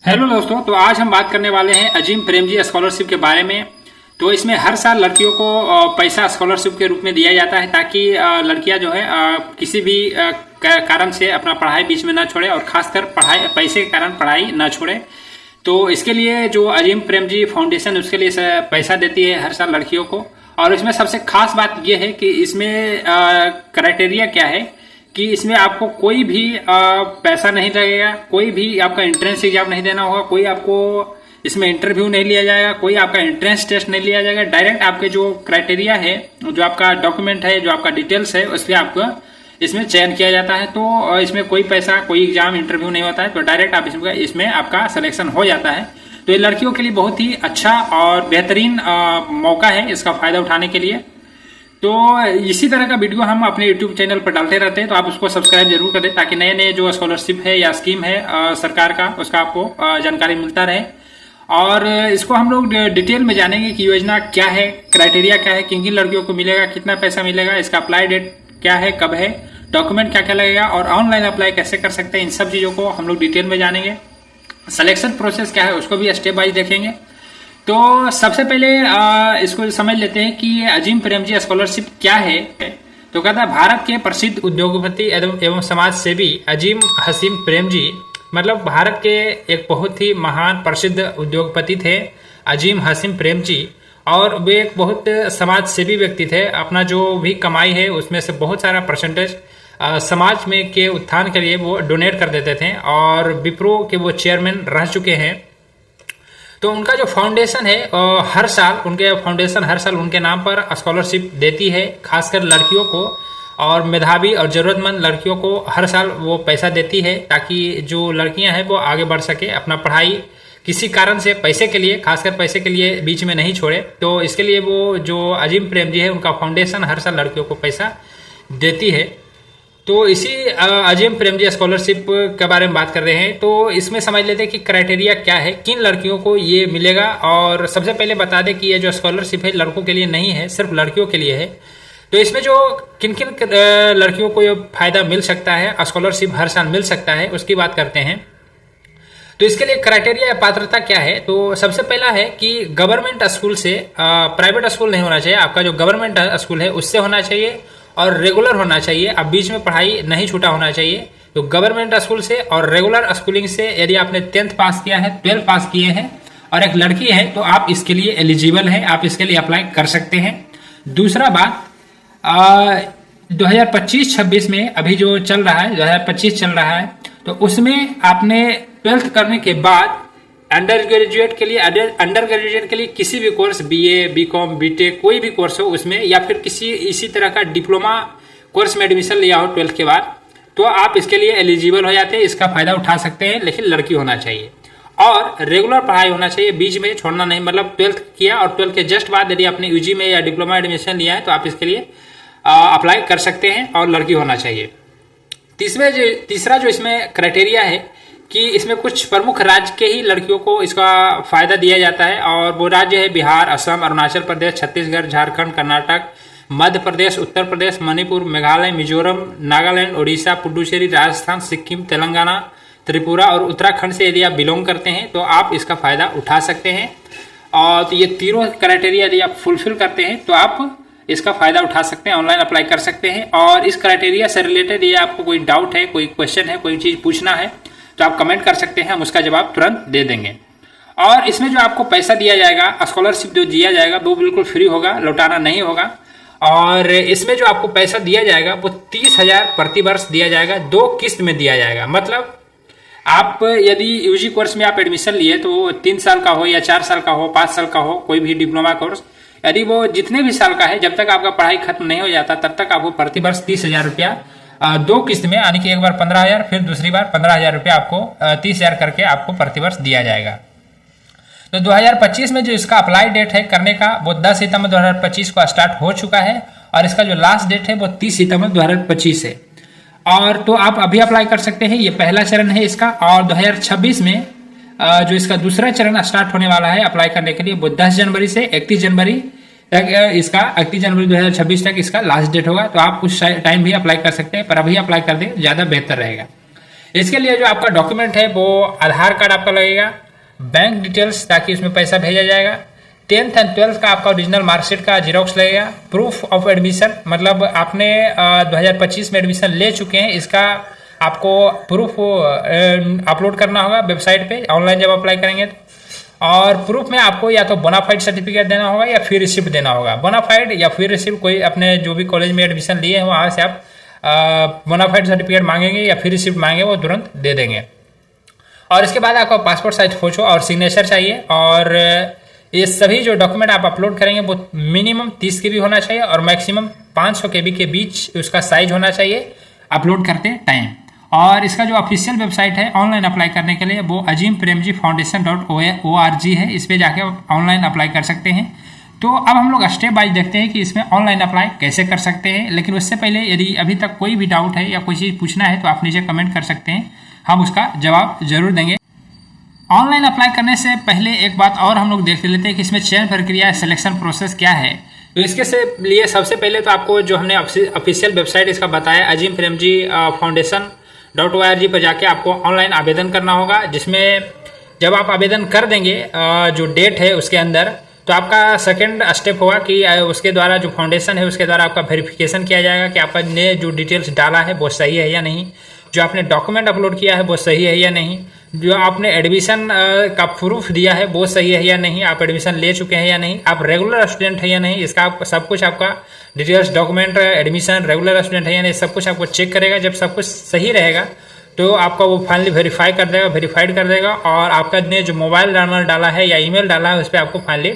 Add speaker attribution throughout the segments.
Speaker 1: Hello दोस्तों, तो आज हम बात करने वाले हैं अजीम प्रेमजी स्कॉलरशिप के बारे में। तो इसमें हर साल लड़कियों को पैसा स्कॉलरशिप के रूप में दिया जाता है ताकि लड़कियां जो है किसी भी कारण से अपना पढ़ाई बीच में ना छोड़े और खासकर पढ़ाई पैसे के कारण पढ़ाई ना छोड़े। तो इसके लिए जो अजीम प्रेमजी फाउंडेशन उसके लिए पैसा देती है हर साल लड़कियों को। और इसमें सबसे खास बात यह है कि इसमें क्राइटेरिया क्या है कि इसमें आपको कोई भी पैसा नहीं लगेगा, कोई भी आपका एंट्रेंस एग्जाम नहीं देना होगा, कोई आपको इसमें इंटरव्यू नहीं लिया जाएगा, कोई आपका एंट्रेंस टेस्ट नहीं लिया जाएगा। डायरेक्ट आपके जो क्राइटेरिया है, जो आपका डॉक्यूमेंट है, जो आपका डिटेल्स है, उस पर आपको इसमें चयन किया जाता है। तो इसमें कोई पैसा, कोई एग्जाम, इंटरव्यू नहीं होता है। तो डायरेक्ट आप इसमें आपका सिलेक्शन हो जाता है। तो ये लड़कियों के लिए बहुत ही अच्छा और बेहतरीन मौका है इसका फायदा उठाने के लिए। तो इसी तरह का वीडियो हम अपने YouTube चैनल पर डालते रहते हैं, तो आप उसको सब्सक्राइब जरूर करें ताकि नए नए जो स्कॉलरशिप है या स्कीम है सरकार का, उसका आपको जानकारी मिलता रहे। और इसको हम लोग डिटेल में जानेंगे कि योजना क्या है, क्राइटेरिया क्या है, किन किन लड़कियों को मिलेगा, कितना पैसा मिलेगा, इसका अप्लाई डेट क्या है, कब है, डॉक्यूमेंट क्या क्या लगेगा और ऑनलाइन अप्लाई कैसे कर सकते हैं। इन सब चीज़ों को हम लोग डिटेल में जानेंगे। सिलेक्शन प्रोसेस क्या है उसको भी स्टेप वाइज देखेंगे। तो सबसे पहले इसको समझ लेते हैं कि ये अजीम प्रेमजी स्कॉलरशिप क्या है। तो कहता है भारत के प्रसिद्ध उद्योगपति एवं समाज सेवी अजीम हसीम प्रेमजी, मतलब भारत के एक बहुत ही महान प्रसिद्ध उद्योगपति थे अजीम हसीम प्रेमजी। और वे एक बहुत समाज सेवी व्यक्ति थे। अपना जो भी कमाई है उसमें से बहुत सारा परसेंटेज समाज में के उत्थान के लिए वो डोनेट कर देते थे। और विप्रो के वो चेयरमैन रह चुके हैं। तो उनका जो फाउंडेशन है हर साल उनके नाम पर स्कॉलरशिप देती है, खासकर लड़कियों को और मेधावी और ज़रूरतमंद लड़कियों को हर साल वो पैसा देती है ताकि जो लड़कियां हैं वो आगे बढ़ सके, अपना पढ़ाई किसी कारण से पैसे के लिए, खासकर पैसे के लिए बीच में नहीं छोड़े। तो इसके लिए वो जो अजीम प्रेमजी है उनका फाउंडेशन हर साल लड़कियों को पैसा देती है। तो इसी अजीम प्रेमजी स्कॉलरशिप के बारे में बात कर रहे हैं। तो इसमें समझ लेते हैं कि क्राइटेरिया क्या है, किन लड़कियों को ये मिलेगा। और सबसे पहले बता दें कि ये जो स्कॉलरशिप है लड़कों के लिए नहीं है, सिर्फ लड़कियों के लिए है। तो इसमें जो किन किन लड़कियों को ये फायदा मिल सकता है, स्कॉलरशिप हर साल मिल सकता है, उसकी बात करते हैं। तो इसके लिए क्राइटेरिया या पात्रता क्या है। तो सबसे पहला है कि गवर्नमेंट स्कूल से, प्राइवेट स्कूल नहीं होना चाहिए, आपका जो गवर्नमेंट स्कूल है उससे होना चाहिए और रेगुलर होना चाहिए। अब बीच में पढ़ाई नहीं छूटा होना चाहिए। तो गवर्नमेंट स्कूल से और रेगुलर स्कूलिंग से, यदि आपने 10th पास किया है, 12th पास किए हैं और एक लड़की है तो आप इसके लिए एलिजिबल हैं, आप इसके लिए अप्लाई कर सकते हैं। दूसरा बात, 2025-26 में अभी जो चल रहा है, 2025 चल रहा है, तो उसमें आपने 12th करने के बाद अंडर ग्रेजुएट के लिए किसी भी कोर्स, बीए, बीकॉम, बीटेक, कोई भी कोर्स हो उसमें, या फिर किसी इसी तरह का डिप्लोमा कोर्स में एडमिशन लिया हो 12th के बाद, तो आप इसके लिए एलिजिबल हो जाते हैं, इसका फायदा उठा सकते हैं। लेकिन लड़की होना चाहिए और रेगुलर पढ़ाई होना चाहिए, बीच में छोड़ना नहीं। मतलब 12th किया और 12th के जस्ट बाद यदि आपने यूजी में या डिप्लोमा एडमिशन लिया है तो आप इसके लिए अप्लाई कर सकते हैं और लड़की होना चाहिए। तीसरा जो इसमें क्राइटेरिया है कि इसमें कुछ प्रमुख राज्य के ही लड़कियों को इसका फायदा दिया जाता है। और वो राज्य है बिहार, असम, अरुणाचल प्रदेश, छत्तीसगढ़, झारखंड, कर्नाटक, मध्य प्रदेश, उत्तर प्रदेश, मणिपुर, मेघालय, मिजोरम, नागालैंड, उड़ीसा, पुडुचेरी, राजस्थान, सिक्किम, तेलंगाना, त्रिपुरा और उत्तराखंड से यदि आप बिलोंग करते हैं तो आप इसका फायदा उठा सकते हैं। और तो ये तीनों क्राइटेरिया यदि आप फुलफिल करते हैं तो आप इसका फायदा उठा सकते हैं, ऑनलाइन अप्लाई कर सकते हैं। और इस क्राइटेरिया से रिलेटेड ये आपको कोई डाउट है, कोई क्वेश्चन है, कोई चीज़ पूछना है तो आप कमेंट कर सकते हैं, हम उसका जवाब तुरंत दे देंगे। और इसमें जो आपको पैसा दिया जाएगा, स्कॉलरशिप जो दिया जाएगा वो बिल्कुल फ्री होगा, लौटाना नहीं होगा। और इसमें जो आपको पैसा दिया जाएगा वो 30,000 प्रति वर्ष दिया जाएगा, 2 किस्त में दिया जाएगा। मतलब आप यदि यूजी कोर्स में आप एडमिशन लिए तो 3 साल का हो या 4 साल का हो, 5 साल का हो, कोई भी डिप्लोमा कोर्स, यदि वो जितने भी साल का है, जब तक आपका पढ़ाई खत्म नहीं हो जाता तब तक आपको प्रति वर्ष 30,000 रुपया 2 किस्त में, यानी कि एक बार 15,000 फिर दूसरी बार 15,000 रुपया आपको 30,000 करके आपको प्रतिवर्ष दिया जाएगा। तो 2025 में जो इसका अप्लाई डेट है करने का वो 10 सितंबर 2025 को स्टार्ट हो चुका है और इसका जो लास्ट डेट है वो 30 सितंबर 2025 है। और तो आप अभी अप्लाई कर सकते हैं, ये पहला चरण है इसका। और 2026 में जो इसका दूसरा चरण स्टार्ट होने वाला है अप्लाई करने के लिए, वो 10 जनवरी से 31 जनवरी तक, इसका 31 जनवरी 2026 तक इसका लास्ट डेट होगा। तो आप उस टाइम भी अप्लाई कर सकते हैं, पर अभी अप्लाई कर दें ज़्यादा बेहतर रहेगा। इसके लिए जो आपका डॉक्यूमेंट है वो आधार कार्ड आपका लगेगा, बैंक डिटेल्स ताकि उसमें पैसा भेजा जाएगा, 10th एंड 12th का आपका ओरिजिनल मार्कशीट का जीरोक्स लगेगा, प्रूफ ऑफ एडमिशन मतलब आपने 2025 में एडमिशन ले चुके हैं इसका आपको प्रूफ अपलोड करना होगा वेबसाइट पे ऑनलाइन जब अप्लाई करेंगे तो। और प्रूफ में आपको या तो बोनाफाइड सर्टिफिकेट देना होगा या फी रिसिप्ट देना होगा। बोनाफाइड या फी रिसिप्ट कोई अपने जो भी कॉलेज में एडमिशन लिए हैं वहाँ से आप बोनाफाइड सर्टिफिकेट मांगेंगे या फी रिसिप्ट मांगेंगे वो तुरंत दे देंगे। और इसके बाद आपको पासपोर्ट साइज फोटो और सिग्नेचर चाहिए। और ये सभी जो डॉक्यूमेंट आप अपलोड करेंगे वो मिनिमम 30 KB होना चाहिए और मैक्सिमम 500 KB के बीच उसका साइज होना चाहिए अपलोड करते टाइम। और इसका जो ऑफिशियल वेबसाइट है ऑनलाइन अप्लाई करने के लिए वो azimpremjifoundation.org है, इस पर जाके ऑनलाइन अप्लाई कर सकते हैं। तो अब हम लोग स्टेप बाय देखते हैं कि इसमें ऑनलाइन अप्लाई कैसे कर सकते हैं। लेकिन उससे पहले यदि अभी तक कोई भी डाउट है या कोई चीज़ पूछना है तो आप नीचे कमेंट कर सकते हैं, हम उसका जवाब जरूर देंगे। ऑनलाइन अप्लाई करने से पहले एक बात और हम लोग देख लेते हैं कि इसमें चयन प्रक्रिया सिलेक्शन प्रोसेस क्या है। तो इसके लिए सबसे पहले तो आपको जो हमने ऑफिशियल वेबसाइट इसका बताया azimpremjifoundation.org पर जाके आपको ऑनलाइन आवेदन करना होगा, जिसमें जब आप आवेदन कर देंगे जो डेट है उसके अंदर तो आपका सेकंड स्टेप होगा कि उसके द्वारा जो फाउंडेशन है उसके द्वारा आपका वेरिफिकेशन किया जाएगा कि आपने जो डिटेल्स डाला है वो सही है या नहीं, जो आपने डॉक्यूमेंट अपलोड किया है वो सही है या नहीं, जो आपने एडमिशन का प्रूफ दिया है वो सही है या नहीं, आप एडमिशन ले चुके हैं या नहीं, आप रेगुलर स्टूडेंट है या नहीं, इसका सब कुछ आपका details document admission regular student है या नहीं सब कुछ आपको चेक करेगा। जब सब कुछ सही रहेगा तो आपका वो फाइनली वेरीफाइड कर देगा और आपका ने जो मोबाइल नंबर डाला है या ईमेल डाला है उस पर आपको फाइनली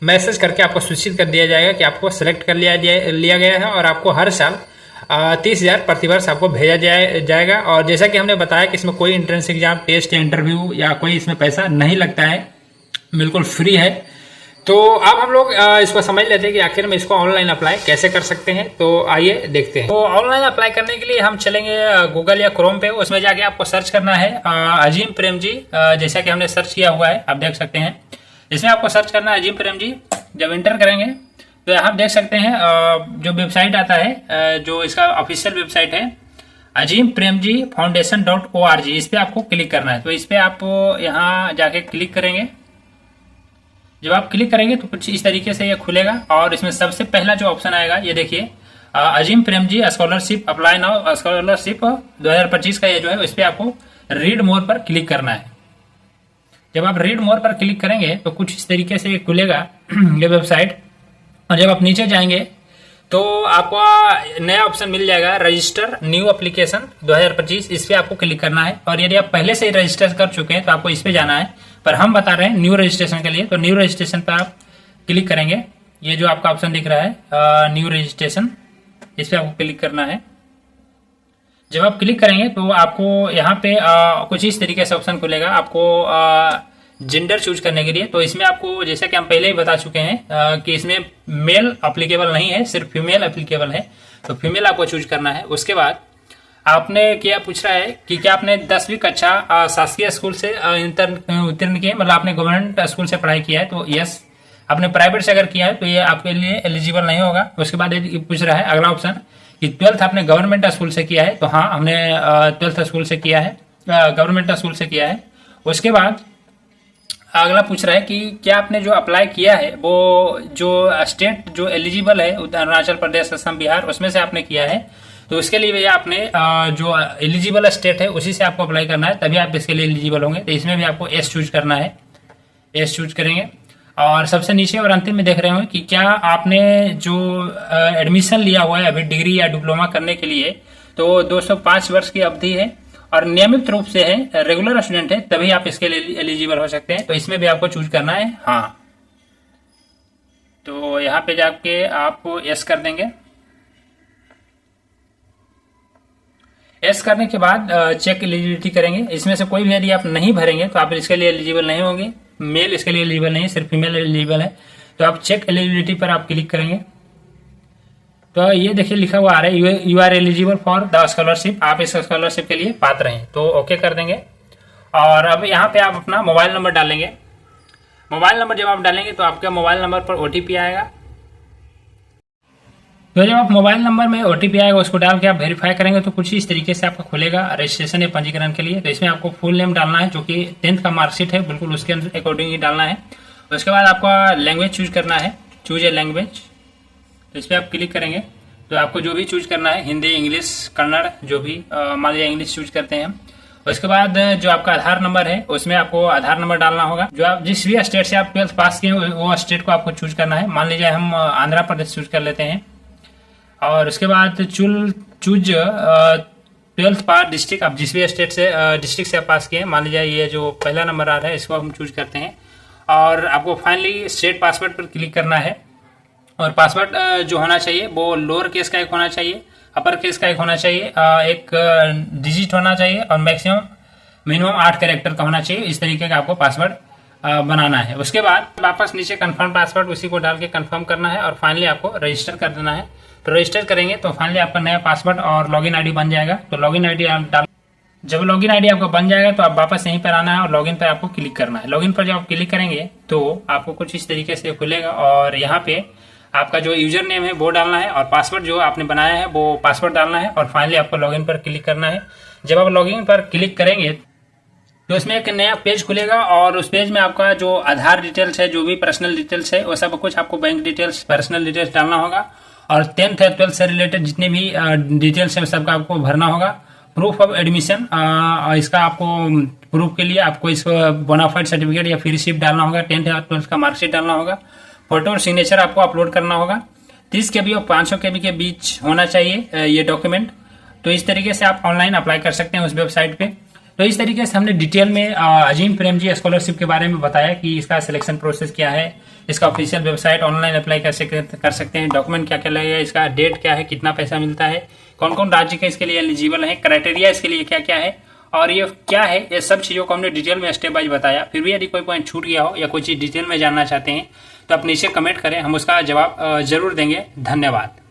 Speaker 1: मैसेज करके आपको सूचित कर दिया जाएगा कि आपको सेलेक्ट कर लिया गया है और आपको हर साल 30,000 प्रतिवर्ष आपको भेजा जाएगा। और जैसा कि हमने बताया कि इसमें कोई एंट्रेंस एग्जाम टेस्ट या इंटरव्यू या कोई इसमें पैसा नहीं लगता है, बिल्कुल फ्री है। तो अब हम लोग इसको समझ लेते हैं कि आखिर में इसको ऑनलाइन अप्लाई कैसे कर सकते हैं। तो आइए देखते हैं। तो ऑनलाइन अप्लाई करने के लिए हम चलेंगे गूगल या क्रोम पे, उसमें जाके आपको सर्च करना है अजीम प्रेमजी, जैसा कि हमने सर्च किया हुआ है आप देख सकते हैं। इसमें आपको सर्च करना है अजीम प्रेमजी। जब इंटर करेंगे तो आप देख सकते हैं जो वेबसाइट आता है जो इसका ऑफिशियल वेबसाइट है azimpremjifoundation.org, इस पर आपको क्लिक करना है। तो इस पर आप यहाँ जाके क्लिक करेंगे। जब आप क्लिक करेंगे तो कुछ इस तरीके से ये खुलेगा और इसमें सबसे पहला जो ऑप्शन आएगा ये देखिए Azim Premji scholarship apply now scholarship 2025 का ये जो है इस पर आपको रीड मोर पर क्लिक करना है। जब आप रीड मोर पर क्लिक करेंगे तो कुछ इस तरीके से खुलेगा ये वेबसाइट। और जब आप नीचे जाएंगे तो आपको नया ऑप्शन मिल जाएगा रजिस्टर न्यू एप्लीकेशन 2025, इस पर आपको क्लिक करना है। और यदि आप पहले से ही रजिस्टर कर चुके हैं तो आपको इस पर जाना है, पर हम बता रहे हैं न्यू रजिस्ट्रेशन के लिए। तो न्यू रजिस्ट्रेशन पर आप क्लिक करेंगे, ये जो आपका ऑप्शन दिख रहा है न्यू रजिस्ट्रेशन, इस पर आपको क्लिक करना है। जब आप क्लिक करेंगे तो आपको यहाँ पे कुछ इस तरीके से ऑप्शन खुलेगा आपको जेंडर चूज करने के लिए। तो इसमें आपको जैसा कि हम पहले ही बता चुके हैं कि इसमें मेल एप्लीकेबल नहीं है, सिर्फ फीमेल एप्लीकेबल है। तो फीमेल आपको चूज करना है। उसके बाद आपने क्या पूछ रहा है कि क्या आपने 10वीं कक्षा शासकीय स्कूल से उत्तीर्ण किए, मतलब आपने गवर्नमेंट स्कूल से पढ़ाई किया है तो यस। आपने प्राइवेट से अगर किया है तो ये आपके लिए एलिजिबल नहीं होगा। उसके बाद ये पूछ रहा है अगला ऑप्शन कि 12th आपने गवर्नमेंट स्कूल से किया है, तो हाँ हमने 12th स्कूल से किया है, गवर्नमेंट स्कूल से किया है। उसके बाद अगला पूछ रहा है कि क्या आपने जो अप्लाई किया है वो जो स्टेट जो एलिजिबल है अरुणाचल प्रदेश असम बिहार उसमें से आपने किया है। तो उसके लिए भैया आपने जो एलिजिबल स्टेट है उसी से आपको अप्लाई करना है, तभी आप इसके लिए एलिजिबल होंगे। तो इसमें भी आपको एस चूज करना है, एस चूज करेंगे। और सबसे नीचे और अंतिम में देख रहे हो कि क्या आपने जो एडमिशन लिया हुआ है अभी डिग्री या डिप्लोमा करने के लिए, तो 205 वर्ष की अवधि है और नियमित रूप से है, रेगुलर स्टूडेंट है, तभी आप इसके लिए एलिजिबल हो सकते हैं। तो इसमें भी आपको चूज करना है हाँ। तो यहाँ पे जाके आप यस कर देंगे। यस करने के बाद चेक एलिजिबिलिटी करेंगे। इसमें से कोई भी यदि आप नहीं भरेंगे तो आप इसके लिए एलिजिबल नहीं होंगे। मेल इसके लिए एलिजिबल नहीं, सिर्फ फीमेल एलिजिबल है। तो आप चेक एलिजिबिलिटी पर आप क्लिक करेंगे तो ये देखिए लिखा हुआ आ रहा है you are eligible for the scholarship, आप इस स्कॉलरशिप के लिए पात्र हैं। तो ओके कर देंगे। और अब यहाँ पे आप अपना मोबाइल नंबर डालेंगे। मोबाइल नंबर जब आप डालेंगे तो आपके मोबाइल नंबर पर OTP आएगा। तो जब आप मोबाइल नंबर में OTP आएगा उसको डाल के आप वेरीफाई करेंगे तो कुछ इस तरीके से आपका खुलेगा रजिस्ट्रेशन या पंजीकरण के लिए। तो इसमें आपको फुल नेम डालना है, जो कि 10th का मार्कशीट है, बिल्कुल उसके अकॉर्डिंग ही डालना है। उसके बाद आपका लैंग्वेज चूज करना है, चूज ए लैंग्वेज। तो इस पर आप क्लिक करेंगे तो आपको जो भी चूज करना है, हिंदी, इंग्लिश, कन्नड़, जो भी, मान लीजिए इंग्लिश चूज करते हैं हम। उसके बाद जो आपका आधार नंबर है उसमें आपको आधार नंबर डालना होगा। जो आप जिस भी स्टेट से आप 12th पास किए वो स्टेट को आपको चूज करना है। मान लीजिए हम आंध्र प्रदेश चूज कर लेते हैं। और उसके बाद चूज 12th पास डिस्ट्रिक्ट, आप जिस भी स्टेट से डिस्ट्रिक्ट से आप पास किए, मान लीजिए ये जो पहला नंबर आ रहा है इसको हम चूज करते हैं। और आपको फाइनली स्टेट पासवर्ड पर क्लिक करना है। और पासवर्ड जो होना चाहिए वो लोअर केस का एक होना चाहिए, अपर केस का एक होना चाहिए, एक डिजिट होना चाहिए और मिनिमम 8 कैरेक्टर का होना चाहिए। इस तरीके का आपको पासवर्ड बनाना है। उसके बाद वापस नीचे कंफर्म पासवर्ड उसी को डाल के कंफर्म करना है और फाइनली आपको रजिस्टर कर देना है। तो रजिस्टर करेंगे तो फाइनली आपका नया पासवर्ड और लॉगिन आईडी बन जाएगा। तो लॉगिन आईडी आप डाल, जब लॉगिन आईडी आपका बन जाएगा तो आप वापस यहीं पर आना है और लॉगिन पर आपको क्लिक करना है। लॉगिन पर जब आप क्लिक करेंगे तो आपको कुछ इस तरीके से खुलेगा और यहाँ पे आपका जो यूजर नेम है वो डालना है और पासवर्ड जो आपने बनाया है वो पासवर्ड डालना है और फाइनली आपको लॉगिन पर क्लिक करना है। जब आप लॉगिन पर क्लिक करेंगे तो इसमें एक नया पेज खुलेगा और उस पेज में आपका जो आधार डिटेल्स है, जो भी पर्सनल डिटेल्स है, वो सब कुछ आपको बैंक डिटेल्स, पर्सनल डिटेल्स डालना होगा और 10th या 12th से रिलेटेड जितने भी डिटेल्स है सबका आपको भरना होगा। प्रूफ ऑफ एडमिशन, इसका आपको प्रूफ के लिए आपको इस बोनाफाइड सर्टिफिकेट या फ्री रिसिप्ट डालना होगा, 10th या 12th का मार्कशीट डालना होगा। फोटो और सिग्नेचर आपको अपलोड करना होगा। 30 KB और 500 KB के बीच होना चाहिए ये डॉक्यूमेंट। तो इस तरीके से आप ऑनलाइन अप्लाई कर सकते हैं उस वेबसाइट पे। तो इस तरीके से हमने डिटेल में अजीम प्रेमजी स्कॉलरशिप के बारे में बताया कि इसका सिलेक्शन प्रोसेस क्या है, इसका ऑफिशियल वेबसाइट, ऑनलाइन अप्लाई कैसे कर सकते हैं, डॉक्यूमेंट क्या क्या लगेगा, इसका डेट क्या है, कितना पैसा मिलता है, कौन कौन राज्य के इसके लिए एलिजिबल है, क्राइटेरिया इसके लिए क्या क्या है और ये क्या है, ये सब चीज़ों को हमने डिटेल में स्टेप वाइज बताया। फिर भी यदि कोई पॉइंट छूट गया हो या कोई चीज़ डिटेल में जानना चाहते हैं तो आप नीचे कमेंट करें, हम उसका जवाब जरूर देंगे। धन्यवाद।